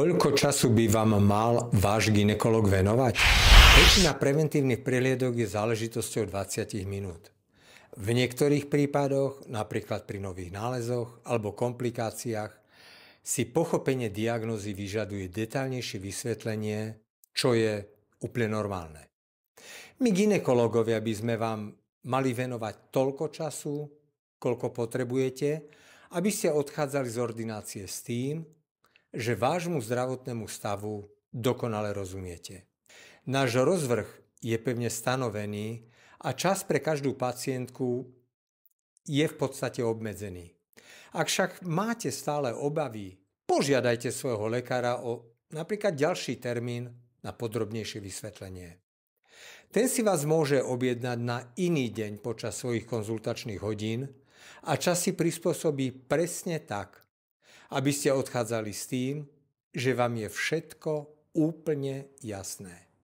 Koľko času by vám mal váš gynekolog venovať? Väčšina preventívnych prehliadok je záležitosťou 20 minút. V niektorých prípadoch, napríklad pri nových nálezoch alebo komplikáciách, si pochopenie diagnózy vyžaduje detailnejšie vysvetlenie, čo je úplne normálne. My gynekológovia by sme vám mali venovať toľko času, koľko potrebujete, aby ste odchádzali z ordinácie s tým, že vášmu zdravotnému stavu dokonale rozumiete. Náš rozvrh je pevne stanovený a čas pre každú pacientku je v podstate obmedzený. Ak však máte stále obavy, požiadajte svojho lekára o napríklad ďalší termín na podrobnejšie vysvetlenie. Ten si vás môže objednať na iný deň počas svojich konzultačných hodín a čas si prispôsobí presne tak, aby ste odchádzali s tým, že vám je všetko úplne jasné.